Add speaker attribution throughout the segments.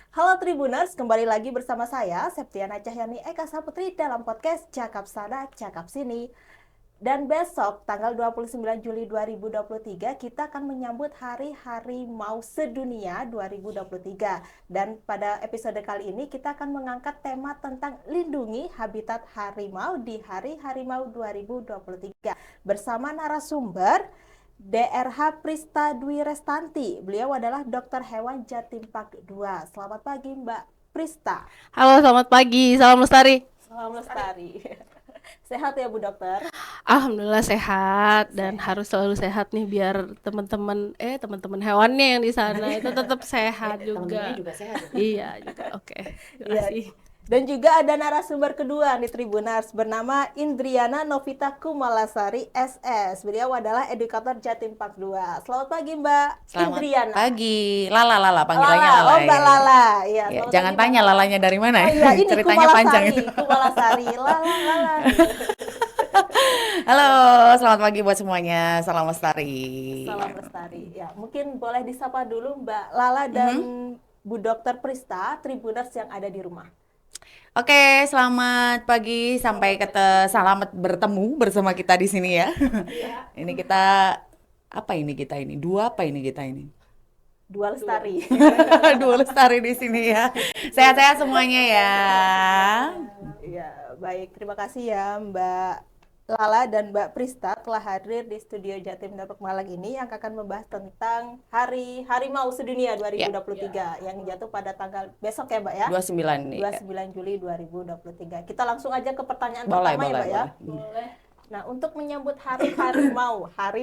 Speaker 1: Halo Tribuners, kembali lagi bersama saya, Septiana Cahyani Eka Saputri dalam podcast Cakap Sana, Cakap Sini. Dan besok, tanggal 29 Juli 2023, kita akan menyambut Hari Harimau Sedunia 2023. Dan pada episode kali ini, kita akan mengangkat tema tentang lindungi habitat harimau di Hari Harimau 2023. Bersama narasumber DRH Prista Dwi Restanti. Beliau adalah dokter hewan Jatim Park 2. Selamat pagi Mbak Prista.
Speaker 2: Halo, selamat pagi. Salam lestari.
Speaker 1: Salam lestari. Sehat ya Bu Dokter?
Speaker 2: Alhamdulillah sehat dan
Speaker 1: Sehat.
Speaker 2: harus selalu sehat nih biar teman-teman hewannya yang di sana itu tetap sehat juga.
Speaker 3: Temen-temennya juga sehat.
Speaker 2: Iya juga. Oke. Terima
Speaker 1: Iya.
Speaker 2: kasih.
Speaker 1: Dan juga ada narasumber kedua nih Tribunars bernama Indriana Novita Kumalasari SS. Beliau adalah edukator Jatim Park 2. Selamat pagi Mbak
Speaker 3: Selamat
Speaker 1: Indriana.
Speaker 3: pagi. Lala, panggilannya
Speaker 1: Lala,
Speaker 3: Lala.
Speaker 1: oh Mbak
Speaker 3: ya.
Speaker 1: Lala. Iya,
Speaker 3: Ya,
Speaker 1: selamat
Speaker 3: jangan
Speaker 1: pagi,
Speaker 3: tanya
Speaker 1: Mbak.
Speaker 3: lalanya dari mana.
Speaker 1: Oh iya, ini
Speaker 3: Ceritanya panjang itu.
Speaker 1: Kumalasari. Lala.
Speaker 3: Halo, selamat pagi buat semuanya. Salam lestari.
Speaker 1: Salam lestari. Ya, mungkin boleh disapa dulu Mbak Lala dan Bu Dokter Prista, Tribuners yang ada di rumah.
Speaker 3: Oke, selamat pagi. Selamat bertemu bersama kita di sini ya. Ini kita Dua apa ini kita ini?
Speaker 1: Dua lestari.
Speaker 3: Dua lestari di sini ya. Sehat-sehat semuanya ya.
Speaker 1: Ya, baik. Terima kasih ya Mbak Lala dan Mbak Prista telah hadir di studio Jatim Depok Malang ini yang akan membahas tentang Hari Harimau Sedunia 2023 yang jatuh pada tanggal besok ya Mbak ya?
Speaker 3: 29 nih.
Speaker 1: 29 Juli 2023. Kita langsung aja ke pertanyaan
Speaker 3: Boleh,
Speaker 1: pertama ya Mbak ya?
Speaker 3: boleh.
Speaker 1: Nah, untuk menyambut Hari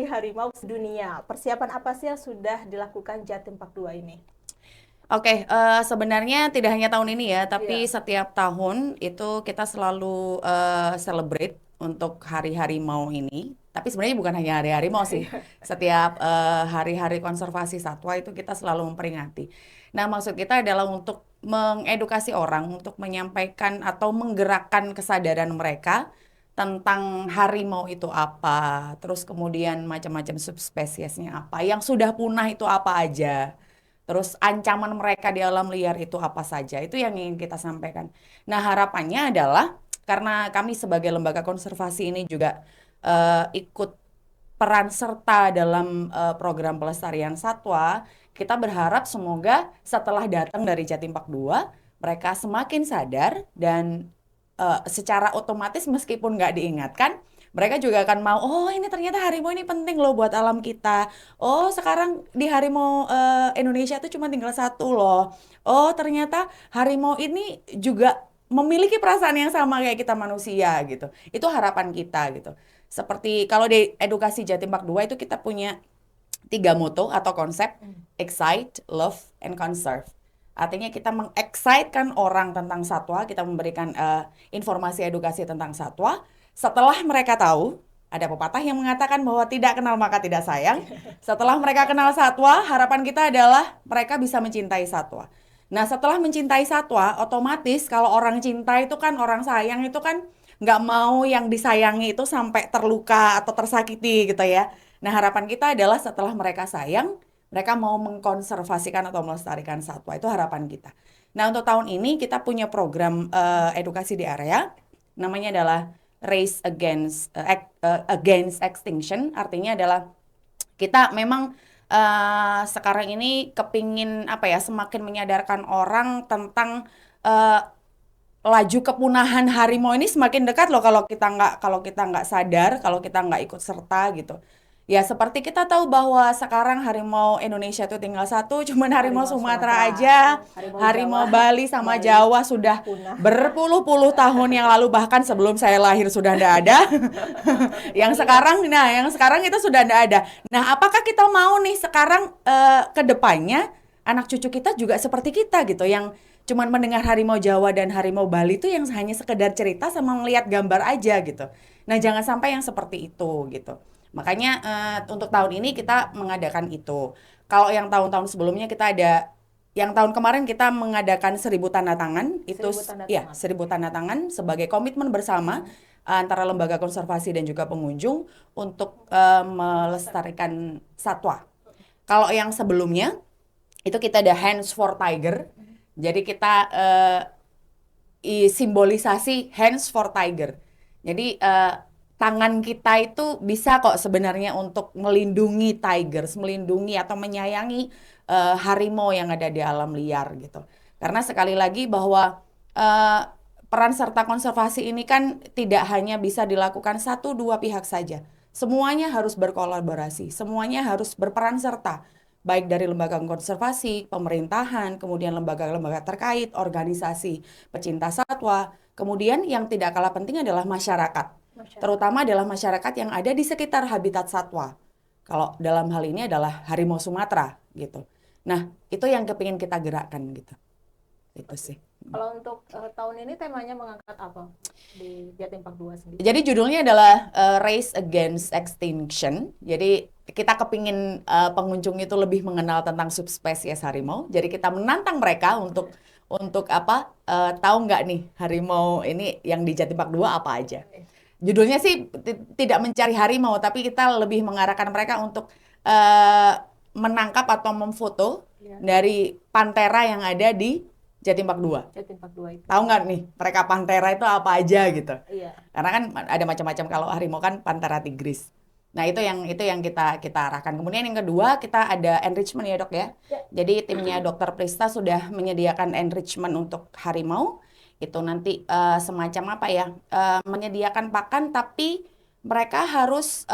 Speaker 1: Harimau Sedunia, persiapan apa sih yang sudah dilakukan Jatim Park 2 ini?
Speaker 3: Oke, sebenarnya tidak hanya tahun ini ya, tapi setiap tahun itu kita selalu celebrate untuk hari harimau ini. Tapi sebenarnya bukan hanya hari harimau sih. Setiap hari-hari konservasi satwa itu kita selalu memperingati. Nah, maksud kita adalah untuk mengedukasi orang, untuk menyampaikan atau menggerakkan kesadaran mereka tentang harimau itu apa, terus kemudian macam-macam subspesiesnya apa, yang sudah punah itu apa aja. Terus ancaman mereka di alam liar itu apa saja, itu yang ingin kita sampaikan. Nah, harapannya adalah karena kami sebagai lembaga konservasi ini juga ikut peran serta dalam program pelestarian satwa, kita berharap semoga setelah datang dari Jatim Park 2, mereka semakin sadar dan secara otomatis meskipun nggak diingatkan, mereka juga akan mau, oh ini ternyata harimau ini penting loh buat alam kita. Oh sekarang di harimau Indonesia tuh cuma tinggal satu loh. Oh ternyata harimau ini juga memiliki perasaan yang sama kayak kita manusia gitu. Itu harapan kita gitu. Seperti kalau di edukasi Jatim Park 2 itu kita punya 3 moto atau konsep, excite, love, and conserve. Artinya kita mengexcitekan orang tentang satwa, kita memberikan informasi edukasi tentang satwa. Setelah mereka tahu, ada pepatah yang mengatakan bahwa tidak kenal maka tidak sayang. Setelah mereka kenal satwa, harapan kita adalah mereka bisa mencintai satwa. Nah, setelah mencintai satwa, otomatis kalau orang cinta itu kan, orang sayang itu kan nggak mau yang disayangi itu sampai terluka atau tersakiti gitu ya. Nah, harapan kita adalah setelah mereka sayang, mereka mau mengkonservasikan atau melestarikan satwa. Itu harapan kita. Nah, untuk tahun ini kita punya program edukasi di area. Namanya adalah Race Against Extinction. Artinya adalah kita memang sekarang ini kepingin semakin menyadarkan orang tentang laju kepunahan harimau ini semakin dekat loh kalau kita nggak sadar, kalau kita nggak ikut serta gitu. Ya seperti kita tahu bahwa sekarang harimau Indonesia itu tinggal satu, cuman harimau Sumatera aja, harimau Bali sama Jawa sudah
Speaker 1: punah.
Speaker 3: berpuluh-puluh tahun yang lalu, bahkan sebelum saya lahir sudah tidak ada. Yang sekarang itu sudah tidak ada. Nah, apakah kita mau nih sekarang ke depannya anak cucu kita juga seperti kita gitu, yang cuman mendengar harimau Jawa dan harimau Bali itu yang hanya sekedar cerita sama ngelihat gambar aja gitu. Nah, jangan sampai yang seperti itu gitu. Makanya untuk tahun ini kita mengadakan itu. Kalau yang tahun-tahun sebelumnya yang tahun kemarin kita mengadakan 1.000 tanda tangan. Itu 1.000 tanda tangan sebagai komitmen bersama antara lembaga konservasi dan juga pengunjung untuk melestarikan satwa. Kalau yang sebelumnya itu kita ada Hands for Tiger. Jadi kita simbolisasi hands for tiger. Jadi tangan kita itu bisa kok sebenarnya untuk melindungi tigers, melindungi atau menyayangi harimau yang ada di alam liar gitu. Karena sekali lagi bahwa eh, peran serta konservasi ini kan tidak hanya bisa dilakukan satu dua pihak saja. Semuanya harus berkolaborasi, semuanya harus berperan serta baik dari lembaga konservasi, pemerintahan, kemudian lembaga-lembaga terkait, organisasi pecinta satwa, kemudian yang tidak kalah penting adalah masyarakat, terutama adalah masyarakat yang ada di sekitar habitat satwa. Kalau dalam hal ini adalah harimau Sumatera gitu. Nah, itu yang kepingin kita gerakkan gitu. Itu sih.
Speaker 1: Kalau untuk tahun ini temanya mengangkat apa di Jatim Park 2 sendiri?
Speaker 3: Jadi judulnya adalah Race Against Extinction. Jadi kita kepingin pengunjung itu lebih mengenal tentang subspesies harimau. Jadi kita menantang mereka untuk apa? Tahu nggak nih harimau ini yang di Jatim Park 2 apa aja? Judulnya sih tidak mencari harimau, tapi kita lebih mengarahkan mereka untuk menangkap atau memfoto dari pantera yang ada di Jatim Park 2.
Speaker 1: Jatim Park 2 itu.
Speaker 3: Tahu nggak nih mereka pantera itu apa aja gitu?
Speaker 1: Iya.
Speaker 3: Karena kan ada macam-macam, kalau harimau kan Panthera tigris. Nah, itu yang kita arahkan. Kemudian yang kedua, kita ada enrichment ya, Dok ya. Jadi timnya Dokter Prista sudah menyediakan enrichment untuk harimau. Itu nanti semacam apa ya? Menyediakan pakan tapi mereka harus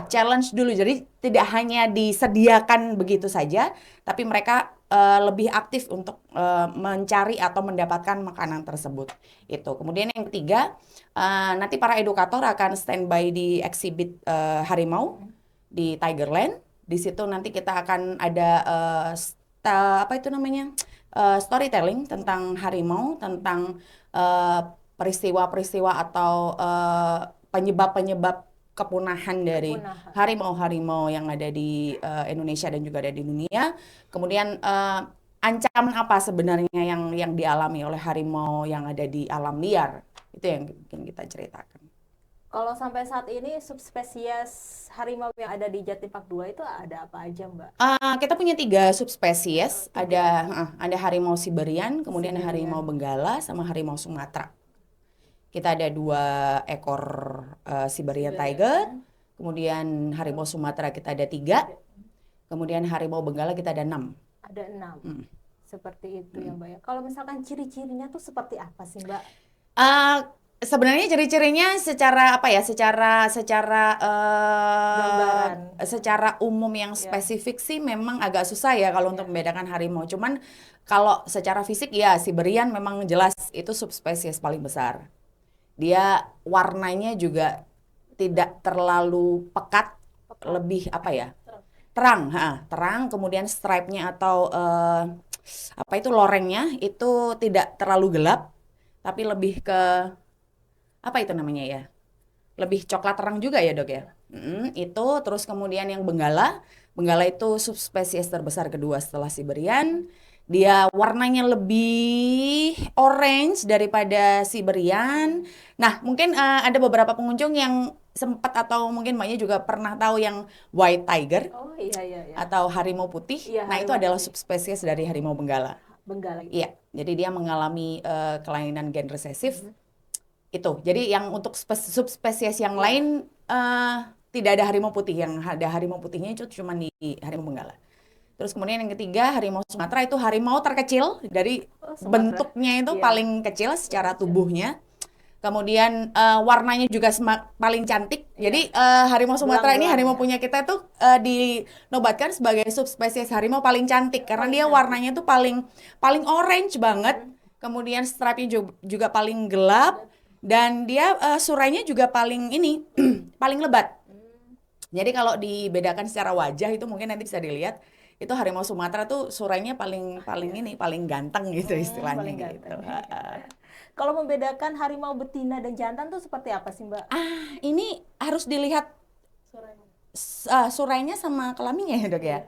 Speaker 3: challenge dulu. Jadi tidak hanya disediakan begitu saja, tapi mereka lebih aktif untuk mencari atau mendapatkan makanan tersebut. Itu. Kemudian yang ketiga, nanti para edukator akan standby di exhibit harimau di Tigerland. Di situ nanti kita akan ada apa itu namanya? Storytelling tentang harimau, tentang peristiwa-peristiwa atau penyebab-penyebab kepunahan dari harimau-harimau yang ada di Indonesia dan juga ada di dunia. Kemudian ancaman apa sebenarnya yang dialami oleh harimau yang ada di alam liar. Itu yang mungkin kita ceritakan.
Speaker 1: Kalau sampai saat ini subspesies harimau yang ada di Jatim Park 2 itu ada apa aja, Mbak?
Speaker 3: Kita punya 3 subspesies. Ada harimau Siberian, kemudian harimau Benggala, sama harimau Sumatera. Kita ada 2 ekor Siberian Tiger, kemudian harimau Sumatera kita ada 3, kemudian harimau Benggala kita ada 6.
Speaker 1: Ada 6. Seperti itu ya, Mbak ya. Kalau misalkan ciri-cirinya tuh seperti apa sih, Mbak?
Speaker 3: Sebenarnya ciri-cirinya secara apa ya? Secara
Speaker 1: Gambaran.
Speaker 3: secara umum yang spesifik sih memang agak susah ya kalau untuk membedakan harimau. Cuman kalau secara fisik ya Siberian memang jelas itu subspesies paling besar. Dia warnanya juga tidak terlalu pekat, lebih apa ya? Terang, terang. Kemudian stripe-nya atau apa itu lorengnya itu tidak terlalu gelap, tapi lebih ke apa itu namanya ya? Lebih coklat terang juga ya, Dok ya. Itu terus kemudian yang Benggala itu subspesies terbesar kedua setelah Siberian. Dia warnanya lebih orange daripada Siberian. Nah, mungkin ada beberapa pengunjung yang sempat atau mungkin Mbaknya juga pernah tahu yang white tiger.
Speaker 1: Oh iya.
Speaker 3: Atau harimau putih. Nah, itu adalah subspesies dari harimau Benggala.
Speaker 1: Benggala.
Speaker 3: Iya, jadi dia mengalami kelainan gen resesif. Itu. Jadi yang untuk subspesies yang lain tidak ada harimau putih. Yang ada harimau putihnya itu cuma di harimau Benggala. Terus kemudian yang ketiga harimau Sumatera itu harimau terkecil dari bentuknya itu paling kecil secara tubuhnya. Kemudian warnanya juga paling cantik. Jadi harimau Sumatera ini harimau punya kita tuh dinobatkan sebagai subspesies harimau paling cantik karena dia warnanya tuh paling orange banget. Kemudian stripe-nya juga paling gelap dan dia surainya juga paling paling lebat. Jadi kalau dibedakan secara wajah itu mungkin nanti bisa dilihat itu harimau Sumatera tuh surainya paling ganteng gitu istilahnya gitu.
Speaker 1: Kalau membedakan harimau betina dan jantan tuh seperti apa sih, Mbak?
Speaker 3: Ini harus dilihat surainya sama kelaminnya ya, Dok ya.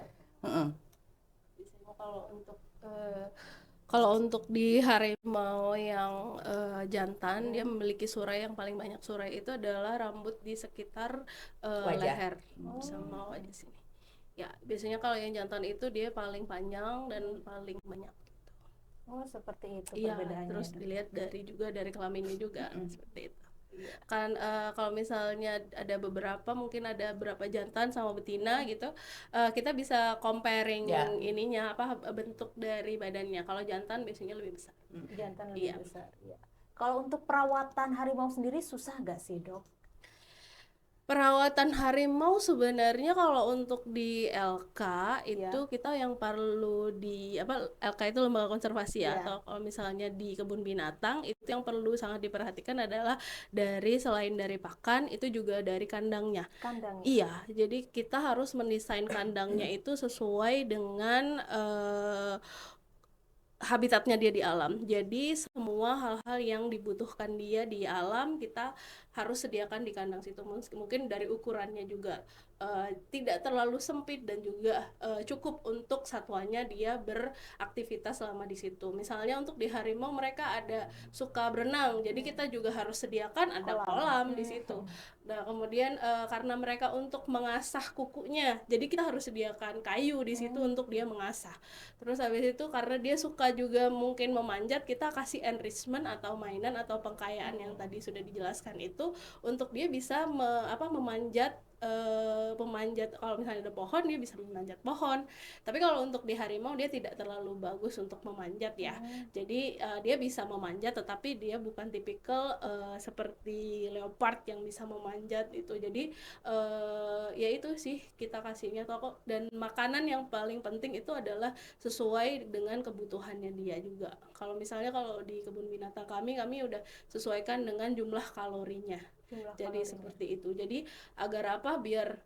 Speaker 2: Kalau untuk di harimau yang jantan, dia memiliki surai yang paling banyak. Surai itu adalah rambut di sekitar leher sama wajah sini. Ya, biasanya kalau yang jantan itu dia paling panjang dan paling banyak.
Speaker 1: Oh, seperti itu
Speaker 2: Iya,
Speaker 1: perbedaannya,
Speaker 2: terus
Speaker 1: Dok.
Speaker 2: dilihat dari kelaminnya juga seperti itu.
Speaker 1: Iya.
Speaker 2: Kan kalau misalnya ada beberapa, mungkin ada beberapa jantan sama betina gitu, kita bisa comparing
Speaker 3: Ya.
Speaker 2: ininya apa bentuk dari badannya. Kalau jantan biasanya lebih besar.
Speaker 1: Jantan
Speaker 2: Iya.
Speaker 1: lebih besar. Iya. Kalau untuk perawatan harimau sendiri susah nggak sih, Dok?
Speaker 2: Perawatan harimau sebenarnya kalau untuk di LK
Speaker 1: Iya.
Speaker 2: itu kita yang perlu di apa, LK itu lembaga konservasi ya,
Speaker 1: Iya.
Speaker 2: atau kalau misalnya di kebun binatang itu yang perlu sangat diperhatikan adalah selain dari pakan itu juga dari kandangnya.
Speaker 1: Kandangnya.
Speaker 2: Iya, jadi kita harus mendesain kandangnya itu sesuai dengan habitatnya dia di alam. Jadi semua hal-hal yang dibutuhkan dia di alam kita harus sediakan di kandang situ. Mungkin dari ukurannya juga tidak terlalu sempit dan juga cukup untuk satwanya dia beraktivitas selama di situ. Misalnya untuk di harimau mereka ada suka berenang, jadi kita juga harus sediakan ada kolam di situ. Nah, kemudian karena mereka untuk mengasah kukunya, jadi kita harus sediakan kayu di situ untuk dia mengasah. Terus habis itu karena dia suka juga mungkin memanjat, kita kasih enrichment atau mainan atau pengkayaan yang tadi sudah dijelaskan itu untuk dia bisa memanjat pemanjat. Kalau misalnya ada pohon dia bisa memanjat pohon, tapi kalau untuk di harimau dia tidak terlalu bagus untuk memanjat ya. Jadi dia bisa memanjat tetapi dia bukan tipikal seperti leopard yang bisa memanjat itu. Jadi ya itu sih kita kasihnya toko, dan makanan yang paling penting itu adalah sesuai dengan kebutuhannya dia juga. Kalau misalnya kalau di kebun binatang kami udah sesuaikan dengan jumlah kalorinya. Jadi seperti itu. Jadi agar apa, biar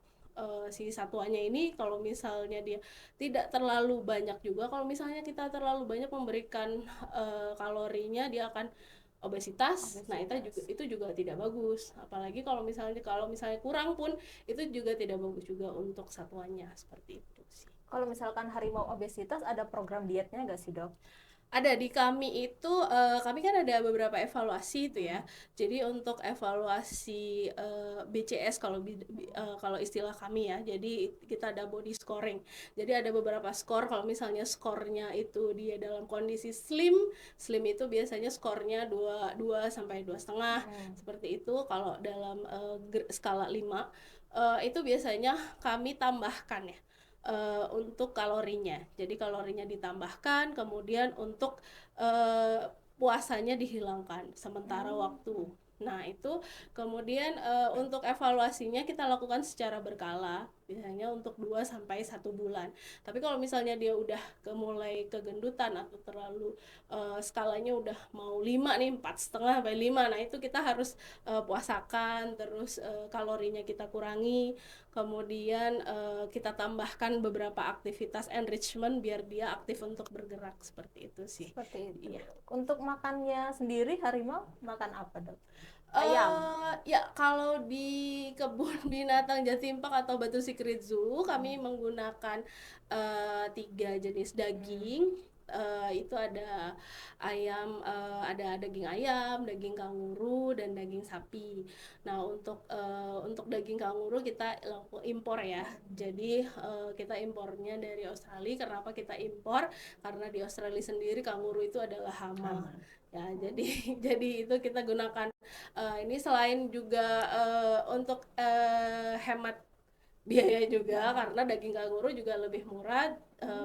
Speaker 2: si satuannya ini kalau misalnya dia tidak terlalu banyak juga. Kalau misalnya kita terlalu banyak memberikan kalorinya, dia akan obesitas. Nah, itu juga tidak bagus. Apalagi kalau misalnya kurang pun itu juga tidak bagus juga untuk satuannya, seperti itu sih.
Speaker 1: Kalau misalkan harimau obesitas, ada program dietnya nggak sih, Dok?
Speaker 2: Ada di kami itu, kami kan ada beberapa evaluasi itu ya. Jadi untuk evaluasi BCS kalau istilah kami ya. Jadi kita ada body scoring. Jadi ada beberapa skor. Kalau misalnya skornya itu dia dalam kondisi slim itu biasanya skornya 2 sampai 2,5 seperti itu. Kalau dalam skala 5 itu biasanya kami tambahkan ya untuk kalorinya. Jadi kalorinya ditambahkan, kemudian untuk puasanya dihilangkan sementara waktu. Nah, itu kemudian untuk evaluasinya kita lakukan secara berkala, biasanya untuk 2 sampai 1 bulan. Tapi kalau misalnya dia udah mulai kegendutan atau terlalu skalanya udah mau 5 nih, 4,5 sampai 5. Nah, itu kita harus puasakan, terus kalorinya kita kurangi, kemudian kita tambahkan beberapa aktivitas enrichment biar dia aktif untuk bergerak, seperti itu sih.
Speaker 1: Seperti itu.
Speaker 2: Iya.
Speaker 1: Untuk makannya sendiri harimau makan apa, Dok? Ayam.
Speaker 2: Ya, kalau di kebun binatang Jatim Park atau Batu Secret Zoo kami menggunakan 3 jenis daging. Itu ada ayam, ada daging ayam, daging kanguru, dan daging sapi. Nah, untuk daging kanguru kita impor ya. Jadi kita impornya dari Australia. Kenapa kita impor? Karena di Australia sendiri kanguru itu adalah hama. Ya, jadi jadi itu kita gunakan ini selain juga untuk hemat biaya juga, karena daging kanguru juga lebih murah,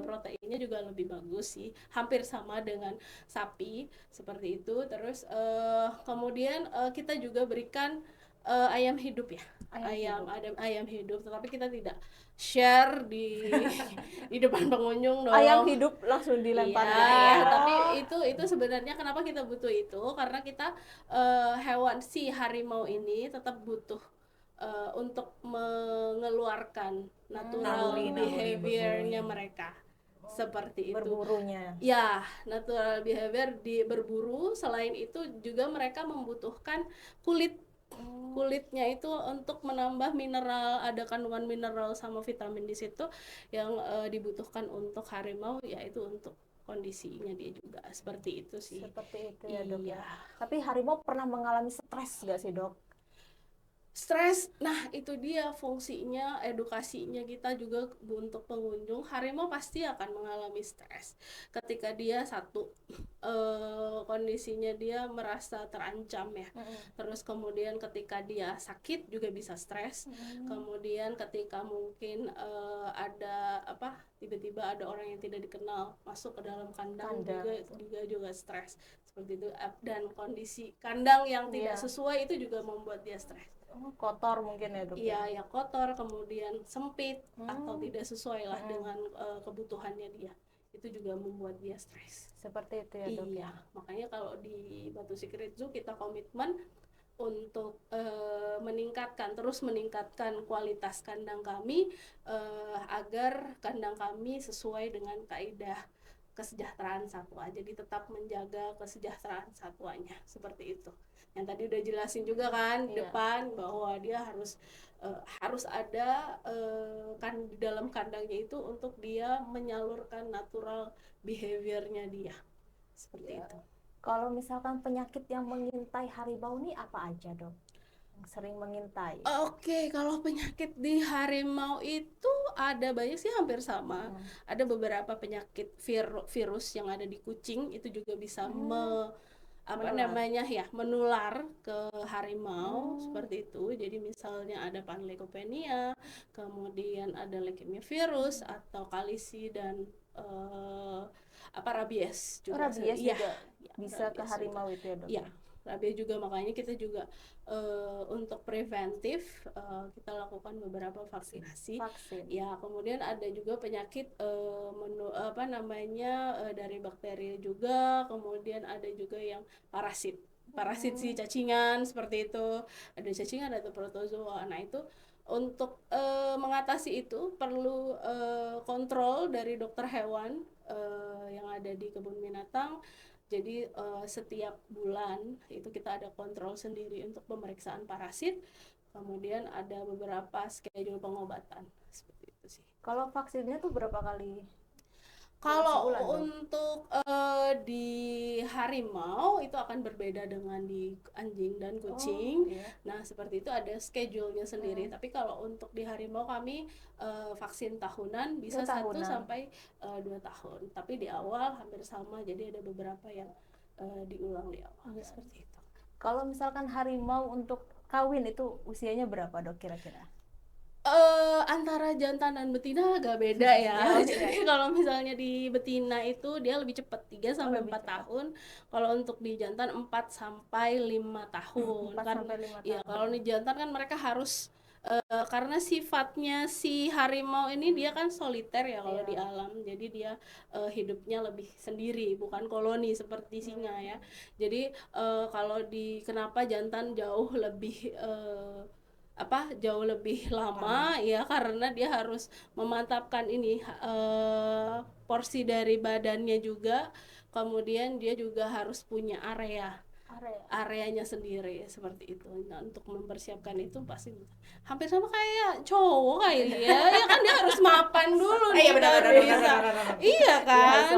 Speaker 2: proteinnya juga lebih bagus sih, hampir sama dengan sapi seperti itu. Terus kemudian kita juga berikan ayam hidup ya, ayam hidup, tetapi kita tidak share di depan pengunjung dong.
Speaker 1: Ayam hidup langsung dilempar.
Speaker 2: Iya, tapi itu sebenarnya kenapa kita butuh itu, karena kita hewan si harimau ini tetap butuh untuk mengeluarkan natural behavior-nya mereka, seperti itu.
Speaker 1: Berburunya.
Speaker 2: Ya, natural behavior di berburu. Selain itu juga mereka membutuhkan kulitnya itu untuk menambah mineral, ada kandungan mineral sama vitamin di situ yang dibutuhkan untuk harimau, yaitu untuk kondisinya dia juga, seperti itu sih.
Speaker 1: Seperti itu ya, Dok.
Speaker 2: Iya.
Speaker 1: Tapi harimau pernah mengalami stres nggak sih, Dok?
Speaker 2: Stres, nah itu dia fungsinya, edukasinya kita juga untuk pengunjung. Harimau pasti akan mengalami stres ketika dia satu, kondisinya dia merasa terancam ya. Terus kemudian ketika dia sakit juga bisa stres. Kemudian ketika mungkin ada apa, tiba-tiba ada orang yang tidak dikenal masuk ke dalam kandang, juga stres seperti itu. Dan kondisi kandang yang tidak sesuai itu juga membuat dia stres.
Speaker 1: Kotor mungkin ya, Dok?
Speaker 2: Iya, ya kotor, kemudian sempit atau tidak sesuai lah dengan kebutuhannya dia. Itu juga membuat dia stres.
Speaker 1: Seperti itu ya, Dok?
Speaker 2: Iya, makanya kalau di Batu Secret Zoo kita komitmen untuk terus meningkatkan kualitas kandang kami, agar kandang kami sesuai dengan kaidah kesejahteraan satwa. Jadi tetap menjaga kesejahteraan satwanya seperti itu. Yang tadi udah jelasin juga kan depan bahwa dia harus ada kan di dalam kandangnya itu untuk dia menyalurkan natural behaviornya dia seperti itu.
Speaker 1: Kalau misalkan penyakit yang mengintai harimau ini apa aja, Dok? Yang sering mengintai?
Speaker 2: Oke, kalau penyakit di harimau itu ada banyak sih, hampir sama. Ada beberapa penyakit virus yang ada di kucing itu juga bisa menular ke harimau seperti itu. Jadi misalnya ada panleukopenia, kemudian ada leukemia virus atau kalisi dan rabies juga.
Speaker 1: Rabies juga bisa ke harimau itu ya, Dok?
Speaker 2: Iya, rabies juga, makanya kita juga untuk preventif kita lakukan beberapa vaksinasi. Ya, kemudian ada juga penyakit dari bakteri juga, kemudian ada juga yang parasit si cacingan seperti itu. Ada cacingan atau protozoa. Nah, itu untuk mengatasi itu perlu kontrol dari dokter hewan yang ada di kebun binatang. Jadi setiap bulan itu kita ada kontrol sendiri untuk pemeriksaan parasit. Kemudian ada beberapa schedule pengobatan seperti itu sih.
Speaker 1: Kalau vaksinnya tuh berapa kali?
Speaker 2: Kalau untuk di harimau itu akan berbeda dengan di anjing dan kucing. Nah, seperti itu ada schedule-nya sendiri. Tapi kalau untuk di harimau kami vaksin tahunan bisa 1 sampai 2 tahun. Tapi di awal hampir sama, jadi ada beberapa yang diulang di awal seperti itu.
Speaker 1: Kalau misalkan harimau untuk kawin itu usianya berapa, Dok, kira-kira?
Speaker 2: Antara jantan dan betina agak beda ya. Jadi kalau misalnya di betina itu dia lebih cepat, 3 sampai 4 tahun. Kalau untuk di jantan 4 sampai 5 tahun.
Speaker 1: 4 sampai 5 tahun.
Speaker 2: Ya, kalau di jantan kan mereka harus karena sifatnya si harimau ini dia kan soliter ya kalau di alam. Jadi dia hidupnya lebih sendiri, bukan koloni seperti singa ya. Jadi kalau kenapa jantan jauh lebih lama ya, karena dia harus memantapkan ini porsi dari badannya juga, kemudian dia juga harus punya areanya sendiri seperti itu. Nah, untuk mempersiapkan itu pasti hampir sama kayak cowok ya kan, dia harus mapan dulu nih. Iya kan,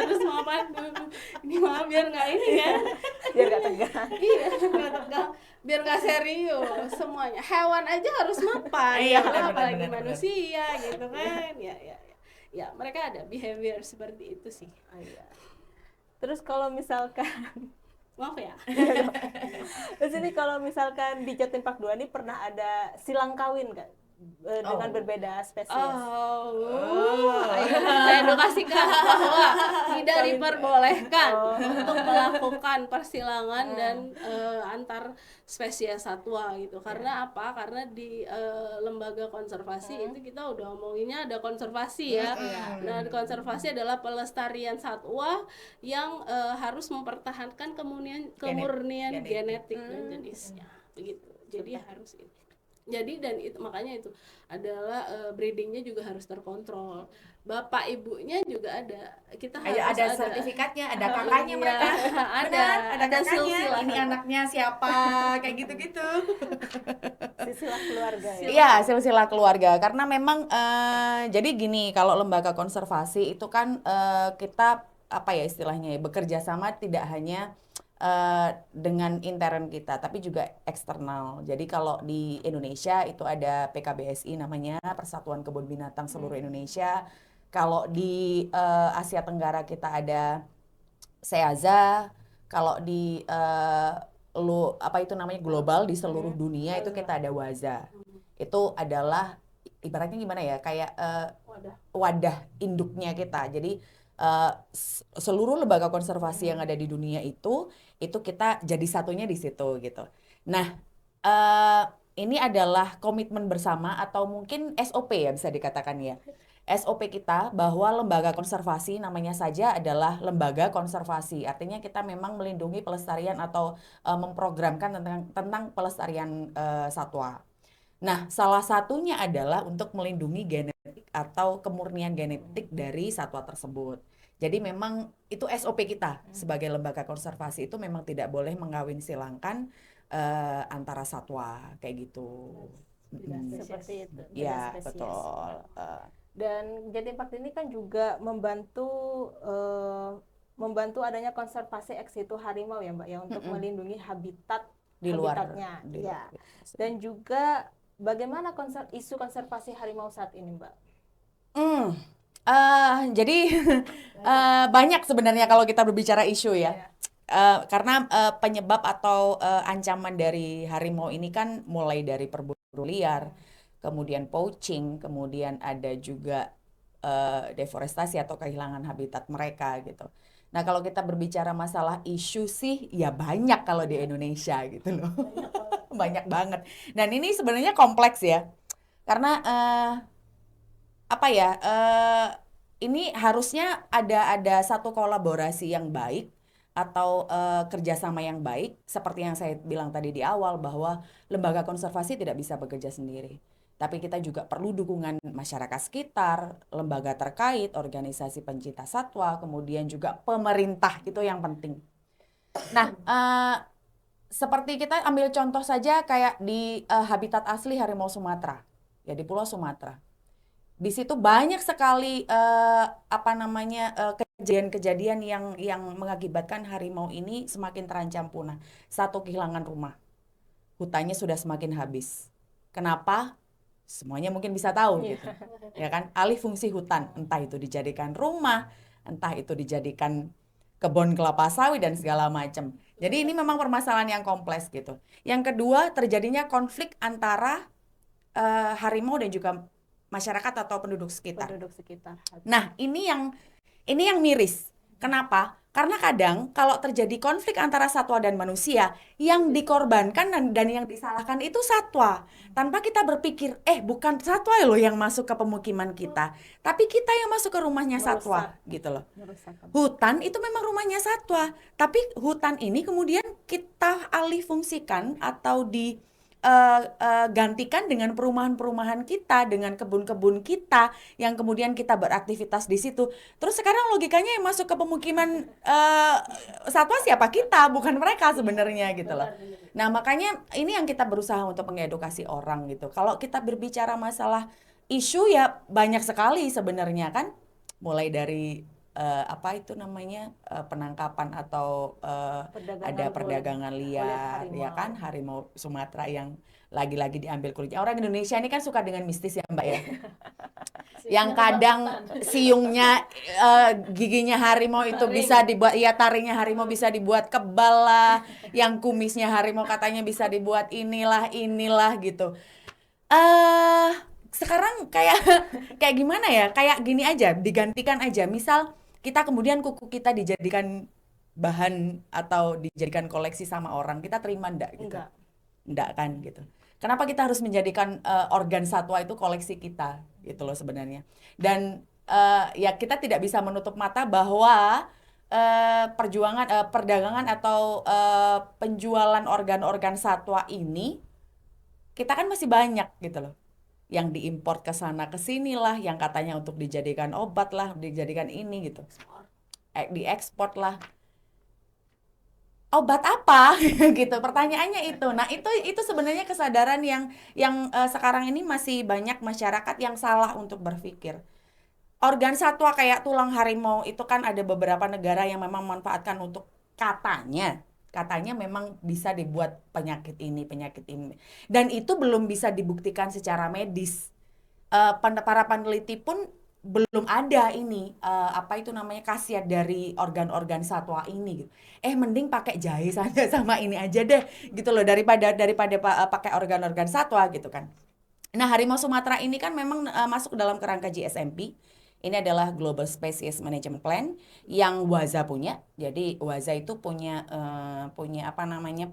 Speaker 2: harus mapan dulu. Ini maaf biar nggak ini ya,
Speaker 1: biar nggak tegang.
Speaker 2: Iya, nggak tegang, biar nggak serius semuanya. Hewan aja harus mapan, apalagi manusia gitu kan. Ya, mereka ada behavior seperti itu sih.
Speaker 1: Terus kalau misalkan
Speaker 2: maaf ya.
Speaker 1: Terus ini kalau misalkan di Jatim Park 2 ini pernah ada silang kawin kan? Dengan berbeda spesies.
Speaker 2: Saya edukasikan bahwa tidak diperbolehkan untuk melakukan persilangan dan antar spesies satwa gitu. Karena apa? Karena di lembaga konservasi itu kita udah omonginnya ada konservasi ya. Nah, konservasi adalah pelestarian satwa yang harus mempertahankan kemurnian genetik dan jenisnya begitu. Jadi harus itu. Jadi dan itu makanya itu adalah breedingnya juga harus terkontrol. Bapak ibunya juga ada. Kita harus
Speaker 3: ada sertifikatnya, ada kakaknya mereka.
Speaker 2: Ada
Speaker 3: kakaknya.
Speaker 2: silsilah.
Speaker 3: Ini anaknya siapa? Kayak gitu-gitu.
Speaker 1: Silsilah keluarga ya.
Speaker 3: Iya, silsilah keluarga. Karena memang jadi gini, kalau lembaga konservasi itu kan kita apa ya istilahnya ya, bekerja sama tidak hanya dengan intern kita, tapi juga eksternal. Jadi kalau di Indonesia itu ada PKBSI namanya, Persatuan Kebun Binatang Seluruh Indonesia. Kalau di Asia Tenggara kita ada SEAZA. Kalau di apa itu namanya global di seluruh dunia itu kita ada WAZA. Itu adalah ibaratnya gimana ya, kayak wadah induknya kita. Jadi seluruh lembaga konservasi yang ada di dunia itu kita jadi satunya di situ gitu. Nah, ini adalah komitmen bersama atau mungkin SOP ya bisa dikatakan ya. SOP kita bahwa lembaga konservasi namanya saja adalah lembaga konservasi. Artinya kita memang melindungi pelestarian atau memprogramkan tentang pelestarian satwa. Nah, salah satunya adalah untuk melindungi genetik atau kemurnian genetik dari satwa tersebut. Jadi memang itu SOP kita sebagai lembaga konservasi itu memang tidak boleh mengkawin silangkan antara satwa kayak gitu.
Speaker 1: Seperti itu.
Speaker 3: Ya,
Speaker 1: Beda spesies.
Speaker 3: betul.
Speaker 1: Dan Jatim Park ini kan juga membantu adanya konservasi ex situ harimau ya Mbak ya, untuk melindungi
Speaker 3: Di luar,
Speaker 1: habitatnya.
Speaker 3: di
Speaker 1: Ya.
Speaker 3: luar.
Speaker 1: Dan juga bagaimana isu konservasi harimau saat ini Mbak?
Speaker 3: Jadi banyak sebenarnya kalau kita berbicara isu ya. Karena penyebab atau ancaman dari harimau ini kan mulai dari perburu liar, kemudian poaching, kemudian ada juga deforestasi atau kehilangan habitat mereka gitu. Nah, kalau kita berbicara masalah isu sih ya banyak kalau di Indonesia gitu loh. Banyak banget. Dan ini sebenarnya kompleks ya. Karena apa ya? Ini harusnya ada satu kolaborasi yang baik atau kerjasama yang baik, seperti yang saya bilang tadi di awal bahwa lembaga konservasi tidak bisa bekerja sendiri. Tapi kita juga perlu dukungan masyarakat sekitar, lembaga terkait, organisasi pencinta satwa, kemudian juga pemerintah, itu yang penting. Nah, seperti kita ambil contoh saja kayak di habitat asli harimau Sumatera, ya di Pulau Sumatera. Di situ banyak sekali kejadian-kejadian yang mengakibatkan harimau ini semakin terancam punah. Satu, kehilangan rumah. Hutannya sudah semakin habis. Kenapa? Semuanya mungkin bisa tahu gitu. Ya kan? Alih fungsi hutan, entah itu dijadikan rumah, entah itu dijadikan kebun kelapa sawit dan segala macam. Jadi ini memang permasalahan yang kompleks gitu. Yang kedua, terjadinya konflik antara harimau dan juga masyarakat atau penduduk sekitar. Nah, ini yang miris. Kenapa? Karena kadang kalau terjadi konflik antara satwa dan manusia, yang dikorbankan dan yang disalahkan itu satwa. Tanpa kita berpikir, bukan satwa loh yang masuk ke pemukiman kita, tapi kita yang masuk ke rumahnya satwa, gitu loh. Hutan itu memang rumahnya satwa, tapi hutan ini kemudian kita alih fungsikan atau gantikan dengan perumahan-perumahan kita, dengan kebun-kebun kita yang kemudian kita beraktivitas di situ. Terus sekarang logikanya yang masuk ke pemukiman satwa siapa? Kita, bukan mereka sebenarnya gitu loh. Nah, makanya ini yang kita berusaha untuk mengedukasi orang gitu. Kalau kita berbicara masalah isu ya banyak sekali sebenarnya kan, mulai dari penangkapan atau ada perdagangan liar ya kan, harimau Sumatera yang lagi-lagi diambil kulitnya. Orang Indonesia ini kan suka dengan mistis ya Mbak ya. Yang kadang siungnya giginya harimau itu bisa dibuat, ya taringnya harimau bisa dibuat kebal lah, yang kumisnya harimau katanya bisa dibuat inilah gitu. Sekarang kayak gimana ya? Kayak gini aja, digantikan aja. Misal kita kemudian kuku kita dijadikan bahan atau dijadikan koleksi sama orang, kita terima enggak gitu? Enggak kan gitu. Kenapa kita harus menjadikan organ satwa itu koleksi kita gitu loh sebenarnya. Dan ya kita tidak bisa menutup mata bahwa perdagangan atau penjualan organ-organ satwa ini kita kan masih banyak gitu loh. Yang diimpor ke sana ke sini lah, yang katanya untuk dijadikan obat lah, dijadikan ini gitu. Diekspor lah. Obat apa? gitu. Pertanyaannya itu. Nah, itu sebenarnya kesadaran yang sekarang ini masih banyak masyarakat yang salah untuk berpikir. Organ satwa kayak tulang harimau itu kan ada beberapa negara yang memang memanfaatkan untuk katanya katanya memang bisa dibuat penyakit ini, dan itu belum bisa dibuktikan secara medis. Para peneliti pun belum ada ini apa itu namanya khasiat dari organ-organ satwa ini gitu. Mending pakai jahe saja sama ini aja deh gitu loh, daripada pakai organ-organ satwa gitu kan. Nah, harimau Sumatera ini kan memang masuk dalam kerangka GSMP. Ini adalah Global Species Management Plan yang WAZA punya. Jadi WAZA itu punya apa namanya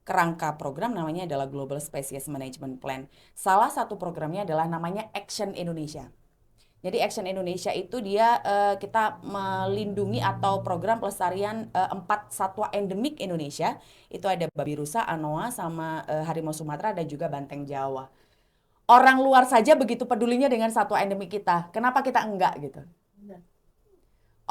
Speaker 3: kerangka program namanya adalah Global Species Management Plan. Salah satu programnya adalah namanya Action Indonesia. Jadi Action Indonesia itu dia kita melindungi atau program pelestarian 4 satwa endemik Indonesia. Itu ada babi rusa, anoa, sama harimau Sumatera dan juga banteng Jawa. Orang luar saja begitu pedulinya dengan satwa endemik kita. Kenapa kita enggak gitu?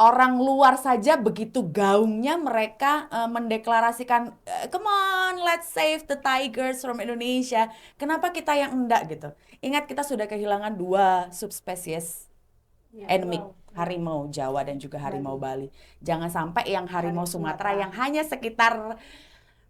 Speaker 3: Orang luar saja begitu gaungnya mereka mendeklarasikan, come on, let's save the tigers from Indonesia. Kenapa kita yang enggak gitu? Ingat kita sudah kehilangan 2 subspesies endemik, harimau Jawa dan juga harimau Bali. Jangan sampai yang harimau Sumatera yang hanya sekitar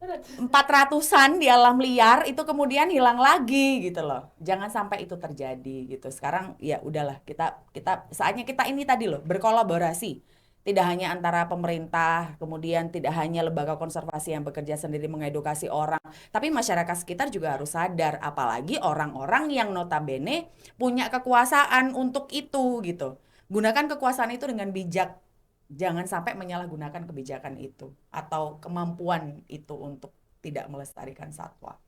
Speaker 3: 400-an di alam liar itu kemudian hilang lagi gitu loh. Jangan sampai itu terjadi gitu. Sekarang ya udahlah, kita saatnya kita ini tadi loh, berkolaborasi. Tidak hanya antara pemerintah, kemudian tidak hanya lembaga konservasi yang bekerja sendiri mengedukasi orang, tapi masyarakat sekitar juga harus sadar, apalagi orang-orang yang notabene punya kekuasaan untuk itu gitu. Gunakan kekuasaan itu dengan bijak. Jangan sampai menyalahgunakan kebijakan itu atau kemampuan itu untuk tidak melestarikan satwa.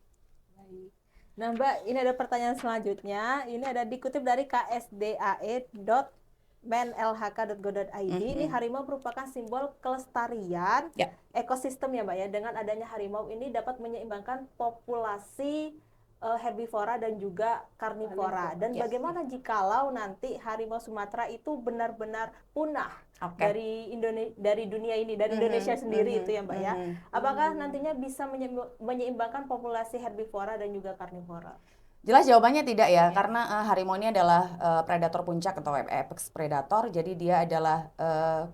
Speaker 1: Nah Mbak, ini ada pertanyaan selanjutnya. Ini ada dikutip dari ksdae.menlhk.go.id. Ini harimau merupakan simbol kelestarian ekosistem ya Mbak ya. Dengan adanya harimau ini dapat menyeimbangkan populasi herbivora dan juga karnivora. Dan bagaimana jikalau nanti harimau Sumatera itu benar-benar punah dari dunia ini, dari Indonesia sendiri itu ya Mbak ya. Apakah nantinya bisa menyeimbangkan populasi herbivora dan juga karnivora?
Speaker 3: Jelas jawabannya tidak ya, karena harimau ini adalah predator puncak atau apex predator, jadi dia adalah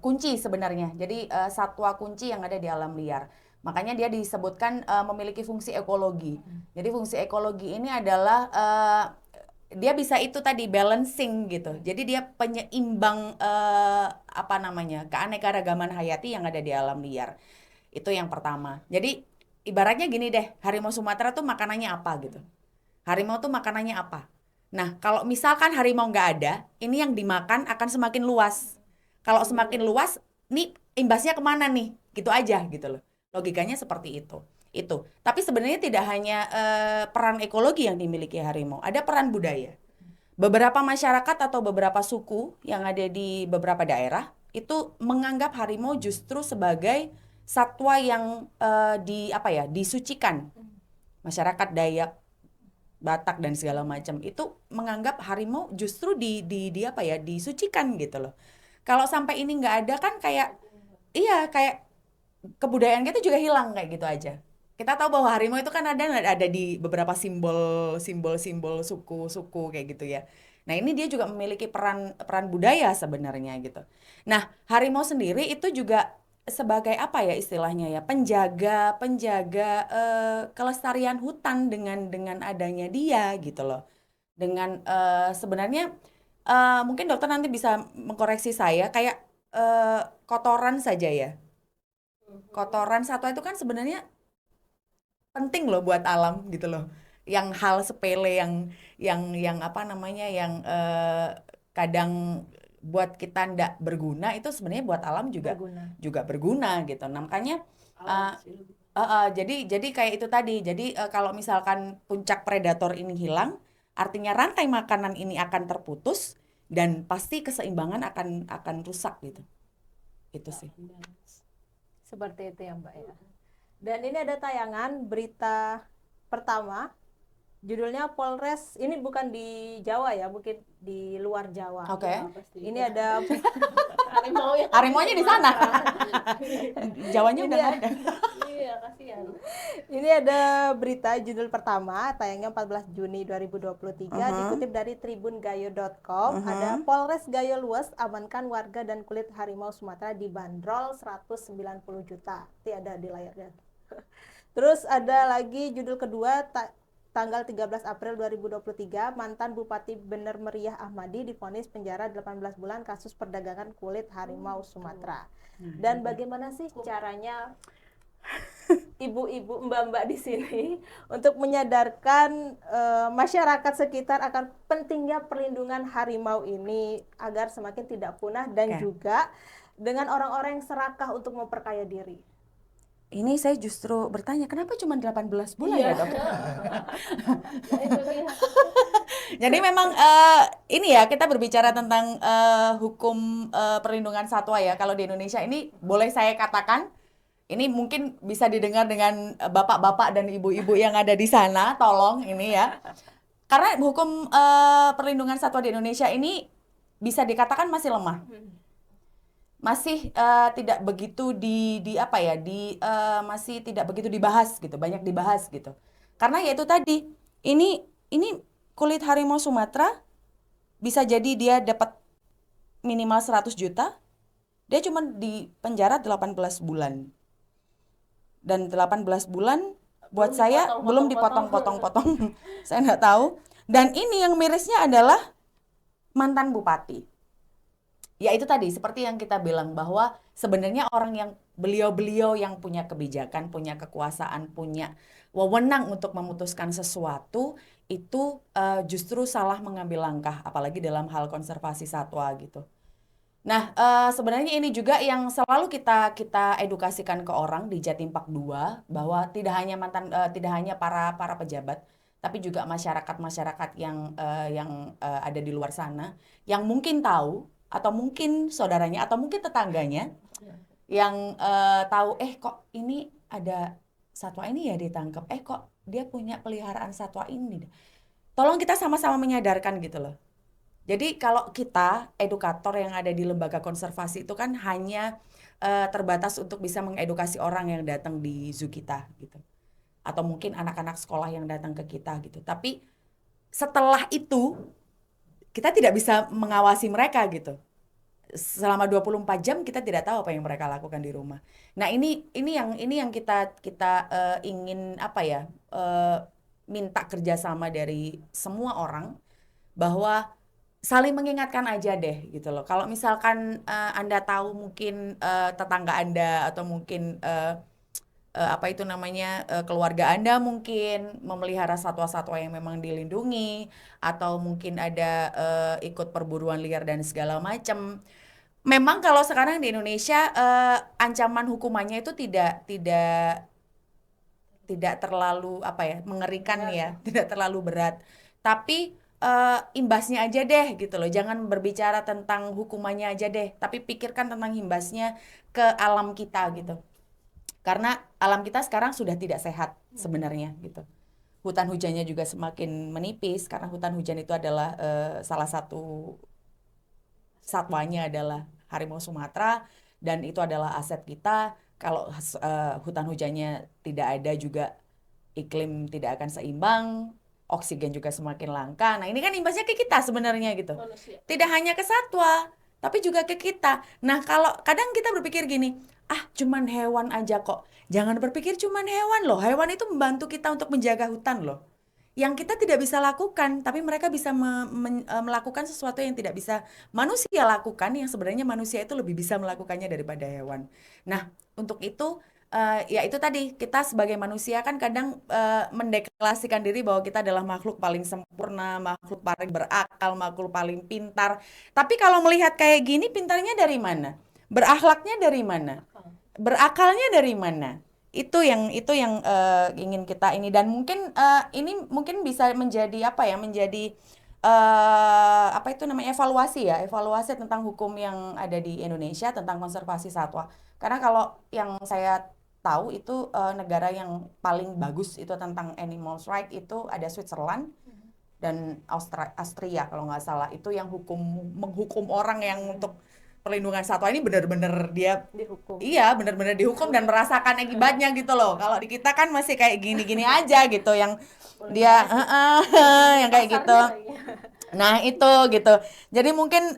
Speaker 3: kunci sebenarnya. Jadi satwa kunci yang ada di alam liar. Makanya dia disebutkan memiliki fungsi ekologi. Jadi fungsi ekologi ini adalah dia bisa itu tadi balancing gitu. Jadi dia penyeimbang apa namanya keanekaragaman hayati yang ada di alam liar. Itu yang pertama. Jadi ibaratnya gini deh, harimau Sumatera tuh makanannya apa gitu. Harimau tuh makanannya apa? Nah, kalau misalkan harimau nggak ada, ini yang dimakan akan semakin luas. Kalau semakin luas, nih imbasnya kemana nih? Gitu aja gitu loh. Logikanya seperti itu. Tapi sebenarnya tidak hanya peran ekologi yang dimiliki harimau, ada peran budaya. Beberapa masyarakat atau beberapa suku yang ada di beberapa daerah itu menganggap harimau justru sebagai satwa yang disucikan. Masyarakat Dayak, Batak dan segala macam itu menganggap harimau justru disucikan gitu loh. Kalau sampai ini nggak ada kan kayak kebudayaan kita juga hilang kayak gitu aja. Kita tahu bahwa harimau itu kan ada di beberapa simbol suku kayak gitu ya. Nah, ini dia juga memiliki peran budaya sebenarnya gitu. Nah, harimau sendiri itu juga sebagai apa ya istilahnya ya, penjaga kelestarian hutan dengan adanya dia gitu loh. Dengan sebenarnya mungkin dokter nanti bisa mengkoreksi saya, kayak kotoran saja ya. Kotoran satwa itu kan sebenarnya penting loh buat alam gitu loh. Yang hal sepele yang apa namanya yang kadang buat kita ndak berguna itu sebenarnya buat alam juga berguna gitu. Nah, makanya jadi kayak itu tadi. Jadi kalau misalkan puncak predator ini hilang, artinya rantai makanan ini akan terputus dan pasti keseimbangan akan rusak gitu. Itu sih.
Speaker 1: Seperti itu ya Mbak ya. Dan ini ada tayangan berita pertama, judulnya Polres, ini bukan di Jawa ya, mungkin di luar Jawa.
Speaker 3: Oke.
Speaker 1: Ini ada
Speaker 2: harimau
Speaker 3: harimaunya di sana. Jawanya udah nggak ada.
Speaker 2: Iya, Iya, kasihan.
Speaker 1: Ini ada berita judul pertama, tayangnya 14 Juni 2023, dikutip dari tribungayo.com. Ada Polres Gayo Lues amankan warga dan kulit harimau Sumatera dibanderol 190 juta. Ada di layarnya. Terus ada lagi judul kedua, tanggal 13 April 2023, mantan Bupati Bener Meriah Ahmadi divonis penjara 18 bulan kasus perdagangan kulit harimau Sumatera. Dan bagaimana sih caranya ibu-ibu, mbak-mbak di sini untuk menyadarkan masyarakat sekitar akan pentingnya perlindungan harimau ini agar semakin tidak punah dan juga dengan orang-orang yang serakah untuk memperkaya diri.
Speaker 3: Ini saya justru bertanya, kenapa cuma 18 bulan ya, Dok? Jadi memang ini ya, kita berbicara tentang hukum perlindungan satwa ya. Kalau di Indonesia ini boleh saya katakan, ini mungkin bisa didengar dengan bapak-bapak dan ibu-ibu yang ada di sana, tolong ini ya. Karena hukum perlindungan satwa di Indonesia ini bisa dikatakan masih lemah. Masih tidak begitu masih tidak begitu dibahas gitu, banyak dibahas gitu. Karena ya itu tadi, ini kulit harimau Sumatera bisa jadi dia dapat minimal 100 juta, dia cuma di penjara 18 bulan. Dan 18 bulan buat saya belum dipotong-potong. Saya nggak tahu. Dan ini yang mirisnya adalah mantan bupati. Ya itu tadi, seperti yang kita bilang bahwa sebenarnya orang yang beliau-beliau yang punya kebijakan, punya kekuasaan, punya wewenang untuk memutuskan sesuatu, itu justru salah mengambil langkah, apalagi dalam hal konservasi satwa gitu. Nah, sebenarnya ini juga yang selalu kita edukasikan ke orang di Jatim Park 2, bahwa tidak hanya para pejabat, tapi juga masyarakat yang ada di luar sana yang mungkin tahu, atau mungkin saudaranya, atau mungkin tetangganya yang tahu, kok ini ada satwa ini ya ditangkap, kok dia punya peliharaan satwa ini. Tolong kita sama-sama menyadarkan gitu loh. Jadi kalau kita edukator yang ada di lembaga konservasi itu kan hanya terbatas untuk bisa mengedukasi orang yang datang di zoo kita gitu. Atau mungkin anak-anak sekolah yang datang ke kita gitu. Tapi setelah itu kita tidak bisa mengawasi mereka gitu. Selama 24 jam kita tidak tahu apa yang mereka lakukan di rumah. Nah, ini yang kita ingin minta kerjasama dari semua orang, bahwa saling mengingatkan aja deh gitu loh. Kalau misalkan Anda tahu mungkin tetangga Anda atau mungkin keluarga Anda mungkin memelihara satwa-satwa yang memang dilindungi, atau mungkin ada ikut perburuan liar dan segala macam. Memang kalau sekarang di Indonesia ancaman hukumannya itu tidak terlalu mengerikan ya, tidak terlalu berat. Tapi imbasnya aja deh gitu loh. Jangan berbicara tentang hukumannya aja deh, tapi pikirkan tentang imbasnya ke alam kita gitu. Karena alam kita sekarang sudah tidak sehat sebenarnya gitu. Hutan hujannya juga semakin menipis, karena hutan hujan itu adalah salah satu satwanya adalah harimau Sumatera, dan itu adalah aset kita. Kalau hutan hujannya tidak ada, juga iklim tidak akan seimbang, oksigen juga semakin langka. Nah, ini kan imbasnya ke kita sebenarnya gitu.
Speaker 2: Manusia.
Speaker 3: Tidak hanya ke satwa, tapi juga ke kita. Nah, kalau kadang kita berpikir gini, cuman hewan aja kok. Jangan berpikir cuman hewan loh. Hewan itu membantu kita untuk menjaga hutan loh. Yang kita tidak bisa lakukan, tapi mereka bisa melakukan sesuatu yang tidak bisa manusia lakukan, yang sebenarnya manusia itu lebih bisa melakukannya daripada hewan. Nah, untuk itu ya itu tadi, kita sebagai manusia kan kadang mendeklarasikan diri bahwa kita adalah makhluk paling sempurna, makhluk paling berakal, makhluk paling pintar. Tapi kalau melihat kayak gini, pintarnya dari mana? Berakhlaknya dari mana? Berakalnya dari mana? Itu yang ingin kita ini, dan mungkin ini mungkin bisa menjadi evaluasi tentang hukum yang ada di Indonesia tentang konservasi satwa. Karena kalau yang saya tahu itu negara yang paling bagus itu tentang animals right itu ada Switzerland dan Austria kalau nggak salah, itu yang menghukum orang yang untuk perlindungan satwa ini benar-benar dia
Speaker 1: Dihukum.
Speaker 3: iya benar-benar dihukum dan merasakan akibatnya gitu loh. Kalau di kita kan masih kayak gini-gini aja gitu yang dia yang kayak gitu. Nah, itu gitu. Jadi mungkin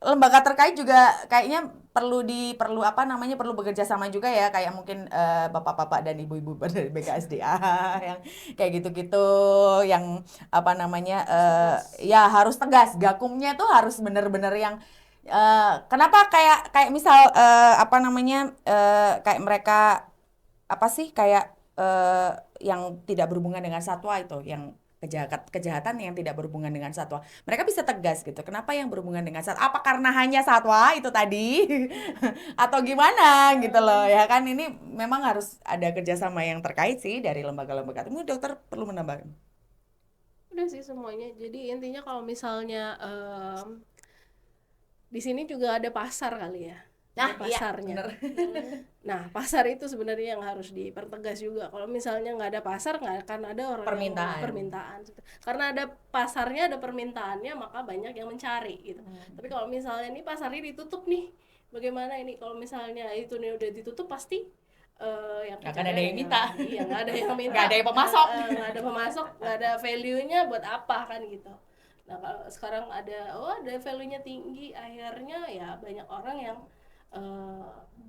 Speaker 3: lembaga terkait juga kayaknya perlu apa namanya perlu bekerja sama juga ya, kayak mungkin bapak-bapak dan ibu-ibu dari BKSDA yang kayak gitu-gitu, yang apa namanya ya harus tegas, gakumnya tuh harus bener-bener yang kenapa kayak kayak misal apa namanya kayak mereka apa sih kayak yang tidak berhubungan dengan satwa itu, yang kejahatan yang tidak berhubungan dengan satwa. Mereka bisa tegas gitu. Kenapa yang berhubungan dengan satwa? Apa karena hanya satwa itu tadi? Atau gimana gitu loh ya kan? Ini memang harus ada kerjasama yang terkait sih dari lembaga-lembaga. Mungkin dokter perlu menambahkan.
Speaker 2: Udah sih semuanya. Jadi intinya kalau misalnya di sini juga ada pasar kali ya.
Speaker 3: Nah,
Speaker 2: Ada
Speaker 3: iya,
Speaker 2: pasarnya.
Speaker 3: bener.
Speaker 2: Nah, pasar itu sebenarnya yang harus dipertegas juga. Kalau misalnya nggak ada pasar, nggak akan ada orang
Speaker 3: Permintaan.
Speaker 2: yang permintaan. Karena ada pasarnya, ada permintaannya, maka banyak yang mencari gitu. Tapi kalau misalnya ini pasarnya ditutup nih, bagaimana ini? Kalau misalnya itu nih udah ditutup, pasti yang
Speaker 3: Nggak akan
Speaker 2: percaya
Speaker 3: ada yang minta.
Speaker 2: Iya, nggak ada yang minta.
Speaker 3: Nggak ada yang pemasok.
Speaker 2: Nggak ada pemasok, nggak ada value-nya buat apa kan gitu. Nah, kalau sekarang ada value-nya tinggi, akhirnya ya banyak orang yang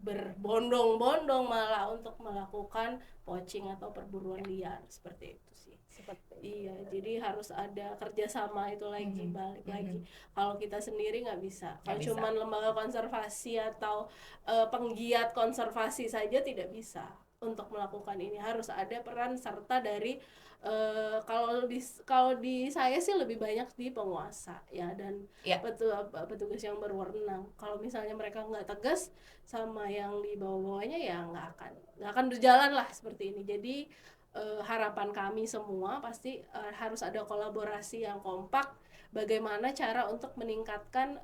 Speaker 2: berbondong-bondong malah untuk melakukan poaching atau perburuan liar seperti itu sih. Iya, jadi harus ada kerjasama itu lagi, balik lagi. Kalau kita sendiri nggak bisa. Kalau
Speaker 3: bisa.
Speaker 2: cuman lembaga konservasi atau penggiat konservasi saja tidak bisa untuk melakukan ini. Harus ada peran serta dari kalau di saya sih lebih banyak di penguasa ya, dan
Speaker 3: Iya.
Speaker 2: petugas yang berwenang. Kalau misalnya mereka nggak tegas sama yang di bawah-bawahnya ya nggak akan berjalan lah seperti ini. Jadi harapan kami semua pasti harus ada kolaborasi yang kompak. Bagaimana cara untuk meningkatkan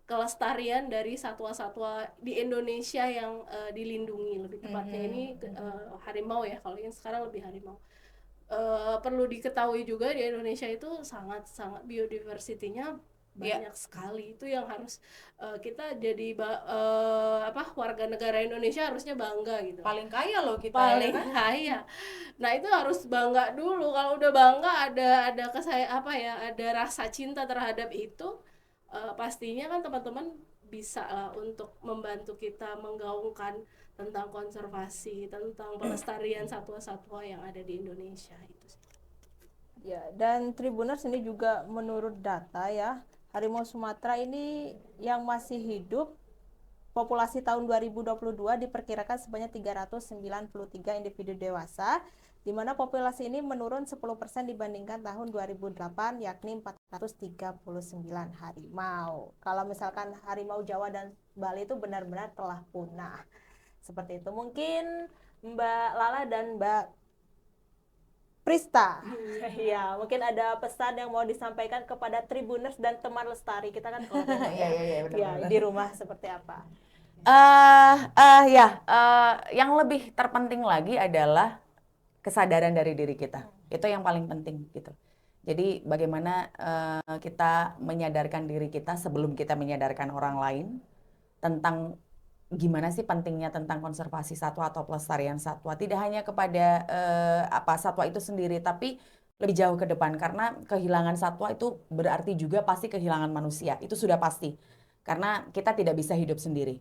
Speaker 2: kelestarian dari satwa-satwa di Indonesia yang dilindungi, lebih tepatnya ini harimau ya, kalau yang sekarang lebih harimau. Perlu diketahui juga di Indonesia itu sangat-sangat biodiversity-nya banyak sekali. Itu yang harus kita jadi warga negara Indonesia harusnya bangga gitu.
Speaker 3: Paling kaya loh kita.
Speaker 2: Paling
Speaker 3: ya kan?
Speaker 2: kaya. Nah, itu harus bangga dulu. Kalau udah bangga ada ada rasa cinta terhadap itu, pastinya kan teman-teman bisa lah untuk membantu kita menggaungkan tentang konservasi, tentang pelestarian satwa-satwa yang ada di Indonesia itu sih.
Speaker 1: Ya, dan Tribuners ini juga menurut data ya, harimau Sumatera ini yang masih hidup populasi tahun 2022 diperkirakan sebanyak 393 individu dewasa, di mana populasi ini menurun 10% dibandingkan tahun 2008, yakni 439 harimau. Kalau misalkan harimau Jawa dan Bali itu benar-benar telah punah. Seperti itu. Mungkin Mbak Lala dan Mbak Prista, ya mungkin ada pesan yang mau disampaikan kepada Tribuners dan teman lestari kita kan kalau
Speaker 3: Iya,
Speaker 1: ya, di rumah seperti apa?
Speaker 3: Yang lebih terpenting lagi adalah kesadaran dari diri kita. Itu yang paling penting gitu. Jadi bagaimana kita menyadarkan diri kita sebelum kita menyadarkan orang lain tentang gimana sih pentingnya tentang konservasi satwa atau pelestarian satwa. Tidak hanya kepada satwa itu sendiri, tapi lebih jauh ke depan. Karena kehilangan satwa itu berarti juga pasti kehilangan manusia. Itu sudah pasti. Karena kita tidak bisa hidup sendiri.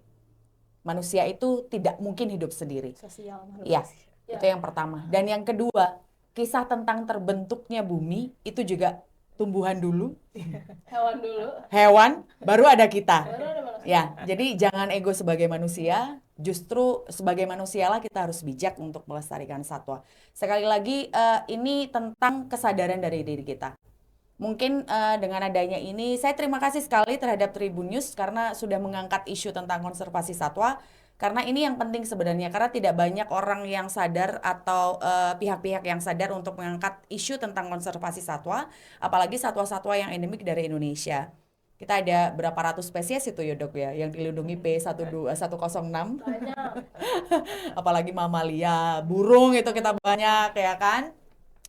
Speaker 3: Manusia itu tidak mungkin hidup sendiri.
Speaker 1: Sosial
Speaker 3: Iya,
Speaker 1: manusia.
Speaker 3: itu yang pertama. Dan yang kedua, kisah tentang terbentuknya bumi itu juga tumbuhan dulu,
Speaker 2: Hewan dulu,
Speaker 3: hewan, baru ada kita.
Speaker 2: baru ada manusia.
Speaker 3: Ya, jadi jangan ego sebagai manusia, justru sebagai manusialah kita harus bijak untuk melestarikan satwa. Sekali lagi, ini tentang kesadaran dari diri kita. Mungkin dengan adanya ini, saya terima kasih sekali terhadap Tribun News karena sudah mengangkat isu tentang konservasi satwa. Karena ini yang penting sebenarnya, karena tidak banyak orang yang sadar atau pihak-pihak yang sadar untuk mengangkat isu tentang konservasi satwa, apalagi satwa-satwa yang endemik dari Indonesia. Kita ada berapa ratus spesies itu ya dok ya, yang dilindungi P106.
Speaker 2: Banyak.
Speaker 3: Apalagi mamalia, burung itu kita banyak ya kan.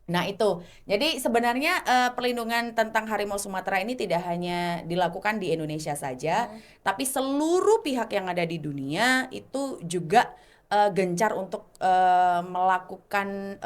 Speaker 3: Nah itu, jadi sebenarnya perlindungan tentang harimau Sumatera ini tidak hanya dilakukan di Indonesia saja, tapi seluruh pihak yang ada di dunia itu juga gencar untuk melakukan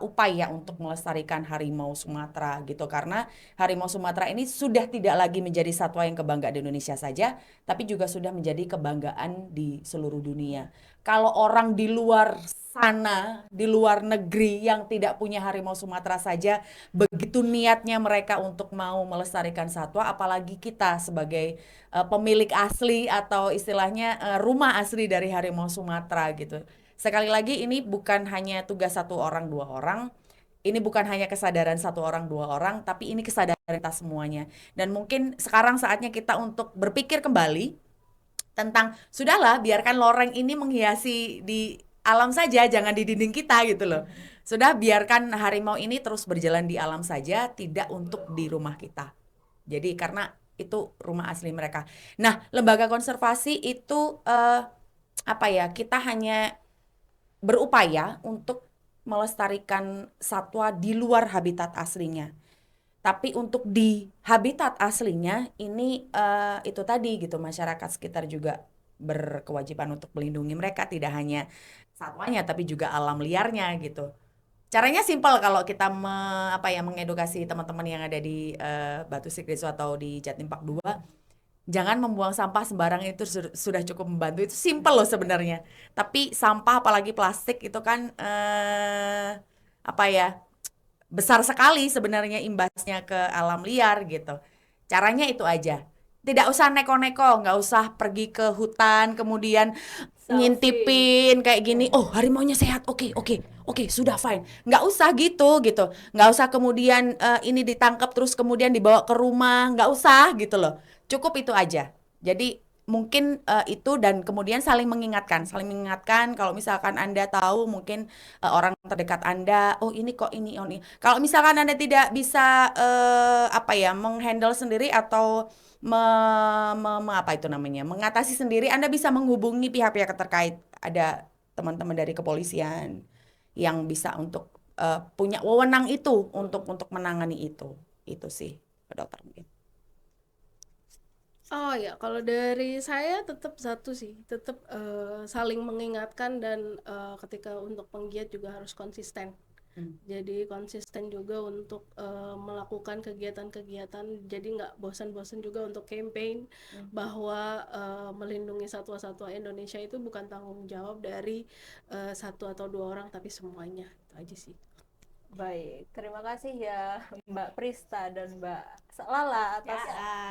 Speaker 3: upaya untuk melestarikan harimau Sumatera gitu. Karena harimau Sumatera ini sudah tidak lagi menjadi satwa yang kebanggaan di Indonesia saja, tapi juga sudah menjadi kebanggaan di seluruh dunia. Kalau orang di luar sana, di luar negeri yang tidak punya harimau Sumatera saja, begitu niatnya mereka untuk mau melestarikan satwa, apalagi kita sebagai pemilik asli atau istilahnya rumah asli dari harimau Sumatera gitu. Sekali lagi ini bukan hanya tugas satu orang dua orang, ini bukan hanya kesadaran satu orang dua orang, tapi ini kesadaran kita semuanya. Dan mungkin sekarang saatnya kita untuk berpikir kembali tentang sudahlah biarkan loreng ini menghiasi di alam saja, jangan di dinding kita gitu loh. Sudah biarkan harimau ini terus berjalan di alam saja, tidak untuk di rumah kita. Jadi karena itu rumah asli mereka. Nah, lembaga konservasi itu kita hanya berupaya untuk melestarikan satwa di luar habitat aslinya. Tapi untuk di habitat aslinya ini itu tadi gitu, masyarakat sekitar juga berkewajiban untuk melindungi mereka, tidak hanya satwanya tapi juga alam liarnya gitu. Caranya simpel kalau kita mengedukasi teman-teman yang ada di Batu Sigriso atau di Jatim Park 2, jangan membuang sampah sembarangan, itu sudah cukup membantu. Itu simpel loh sebenarnya. Tapi sampah apalagi plastik itu kan besar sekali sebenarnya imbasnya ke alam liar gitu. Caranya itu aja. Tidak usah neko-neko, nggak usah pergi ke hutan kemudian
Speaker 2: Selfie.
Speaker 3: ngintipin kayak gini. Oh, harimaunya sehat. Oke, oke, oke, sudah fine. Nggak usah gitu. Nggak usah kemudian ini ditangkap terus kemudian dibawa ke rumah. Nggak usah gitu loh. Cukup itu aja. Jadi mungkin itu, dan kemudian saling mengingatkan kalau misalkan Anda tahu mungkin orang terdekat Anda, oh ini kok ini, oh ini. Kalau misalkan Anda tidak bisa menghandle sendiri atau mengatasi sendiri, Anda bisa menghubungi pihak-pihak terkait. Ada teman-teman dari kepolisian yang bisa untuk punya wewenang itu untuk menangani itu. Itu sih, Pak Dokter mungkin.
Speaker 2: Oh ya, kalau dari saya tetap satu sih, tetap saling mengingatkan dan ketika untuk penggiat juga harus konsisten. Jadi konsisten juga untuk melakukan kegiatan-kegiatan, jadi nggak bosan-bosan juga untuk campaign bahwa melindungi satwa-satwa Indonesia itu bukan tanggung jawab dari satu atau dua orang, tapi semuanya. Itu aja sih.
Speaker 1: Baik, terima kasih ya Mbak Prista dan Mbak Lala atas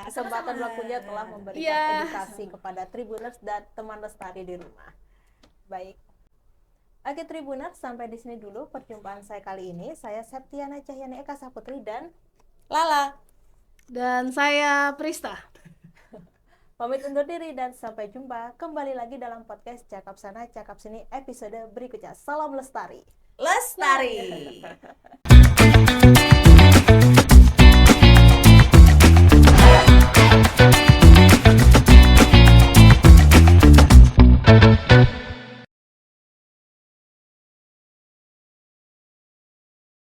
Speaker 1: kesempatan waktunya telah memberikan
Speaker 2: Iya.
Speaker 1: edukasi kepada Tribuners dan teman lestari di rumah. Baik. Oke Tribuners, sampai di sini dulu perjumpaan saya kali ini. Saya Septiana Cahyani Eka Saputri dan
Speaker 3: Lala.
Speaker 2: Dan saya Prista.
Speaker 1: pamit undur diri dan sampai jumpa kembali lagi dalam podcast Cakap Sana Cakap Sini episode berikutnya. Salam lestari.
Speaker 3: Lestari.